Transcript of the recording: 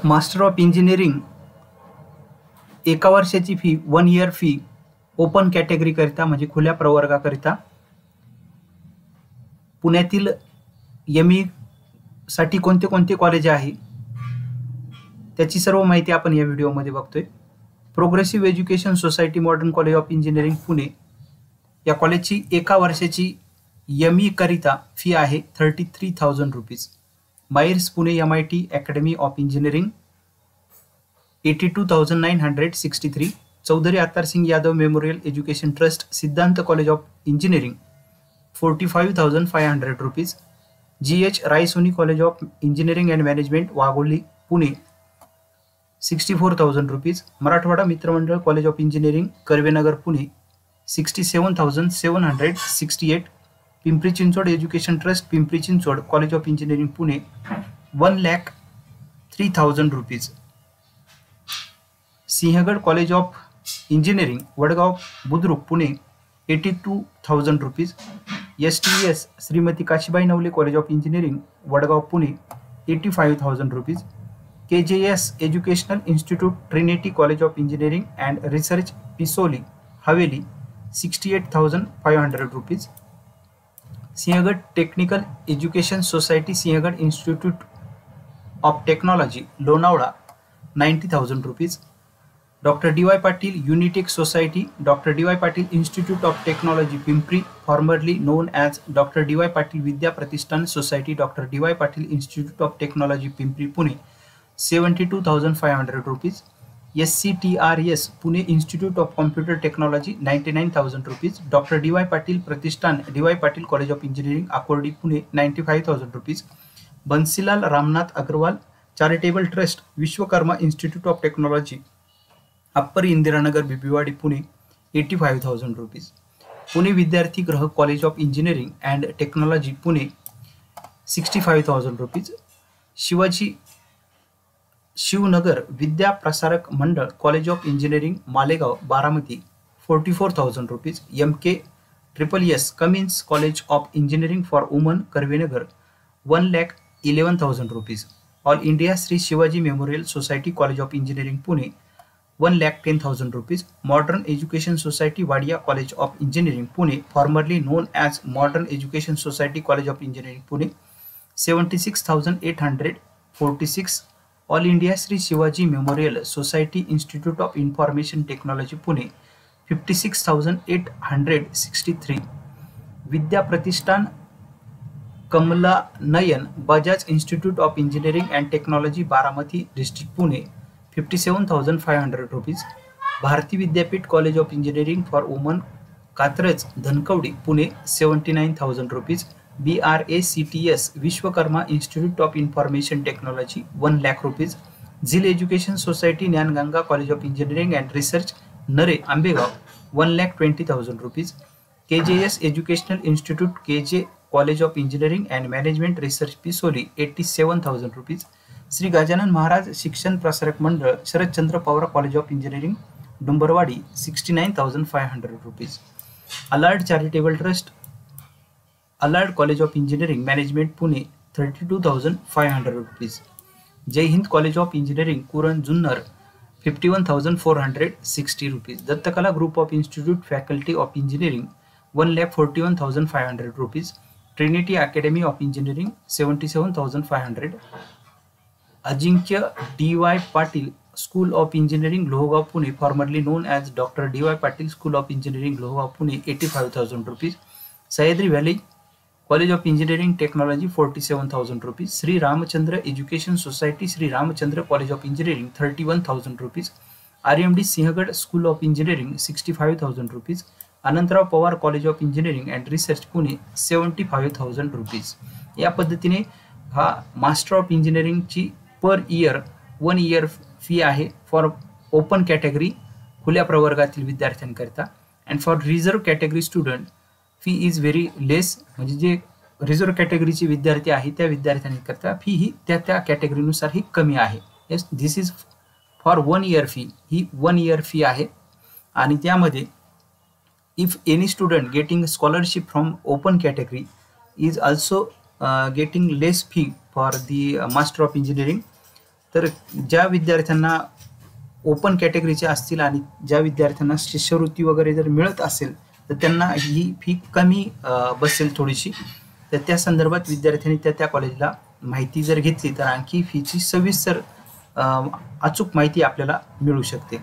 Master of engineering एका वर्षाची fee 1 year fee open category करिता म्हणजे खुल्या प्रवर्गाकरिता पुण्यातील एमई साठी कोणते कोणते कॉलेज आहे त्याची सर्व माहिती आपण या व्हिडिओमध्ये बघतोय। Progressive education society modern college of engineering Pune या कॉलेजची एका वर्षाची एमई करिता फी आहे 33,000 rupees. MAEER's Pune MIT academy of engineering 82,963। Chaudhari Attar Singh Yadav memorial education trust Siddhant college of engineering 45,500 rupees. GH Raisoni college of engineering and management Wagholi Pune 64,000 rupees. Marathwada Mitramandal college of engineering Karvenagar Pune 67,768। Pimpri Chinchwad education trust Pimpri Chinchwad college of engineering Pune 1,03,000 rupees. Sinhgad college of engineering Vadgaon Budruk Pune 82,000 rupees. STS Shrimati Kashibai Navale college of engineering Vadgaon Pune 85,000 rupees. KJS educational institute trinity college of engineering and research Pisoli Haveli 68,500 rupees. Sinhgad technical education society Sinhgad institute of technology Lonavala 90,000 rupees. Doctor DY Patil Unitech society doctor DY Patil institute of technology Pimpri formerly known as doctor DY Patil Vidya Pratishthan society doctor DY Patil institute of technology Pimpri Pune 72,500 rupees. SCTRS Pune institute of computer technology 99,000 rupees. Doctor DY Patil Pratishthan DY Patil college of engineering Akurdi Pune 95,000 rupees. Bansilal Ramnath Agarwal charitable trust Vishwakarma institute of technology upper Indiranagar Bibwewadi Pune 85,000 rupees. Pune Vidyarthi Griha college of engineering and technology Pune 65,000 rupees. Shivnagar Vidya Prasarak Mandal college of engineering Malegaon Baramati 44,000 rupees. MKSSS Cummins college of engineering for woman Karvenagar 1,11,000 rupees. All India Shri Shivaji memorial society college of engineering Pune 1,10,000 rupees. Modern education society Wadia college of engineering Pune formerly known as modern education society college of engineering Pune 76,846। All India Shri Shivaji memorial society institute of information technology Pune 56,863। Vidya Pratishthan Kamala Nayan Bajaj institute of engineering and technology Baramati district Pune 57,500 rupees. Bharati Vidyapeeth college of engineering for woman Katraj Dhankawadi Pune 79,000 rupees. BRACTS Vishwakarma institute of information technology 1,00,000 rupees. Zeal education society Dnyanganga college of engineering and research Narhe Ambegaon 1,20,000 rupees. KJS educational institute KJ college of engineering and management research Pisoli 87,000 rupees. Shri Gajanan Maharaj Shikshan Prasarak Mandal Sharadchandra Pawar college of engineering Dumbarwadi 69,500 rupees. Allard charitable trust Allard college of engineering management Pune 32,500 rupees. Jai Hind college of engineering कुरण Junnar 51,460 rupees. Dattakala group of institute faculty of engineering 1,41,500 rupees. Trinity academy of engineering 77,500। Ajinkya DY Patil school of engineering Lohegaon Pune formerly known as doctor DY Patil school of engineering Lohegaon Pune 85,000 rupees. Sahyadri valley college of engineering technology 47,000 rupees. Shri Ramchandra education society Shri Ramchandra college of engineering 31,000 rupees. RMD Sinhgad school of engineering 65,000 rupees. Anantrao Pawar college of engineering and research Pune 75,000 rupees. या पद्धतीने हा master of इंजिनिअरिंगची per year 1 year fee आहे for open category खुल्या प्रवर्गातील विद्यार्थ्यांकरिता and for reserve category student fee is very less म्हणजे जे रिझर्व कॅटेगरीचे विद्यार्थी आहेत त्या विद्यार्थ्यांकरता फी ही त्या कॅटेगरीनुसार ही कमी आहे। Yes this is for 1 year fee he 1 year fee आहे आणि त्यामध्ये if any student getting scholarship from open category is also getting less fee for the Master of Engineering, तर ज्या विद्यार्थ्यांना ओपन कॅटेगरीचे असतील आणि ज्या विद्यार्थ्यांना शिष्यवृत्ती वगैरे जर मिळत असेल तर त्यांना ही फी कमी बसेल थोडीशी. तर त्या संदर्भात विद्यार्थ्यांनी त्या कॉलेजला माहिती जर घेतली तर आणखी फीची सविस्तर अचूक माहिती आपल्याला मिळू शकते.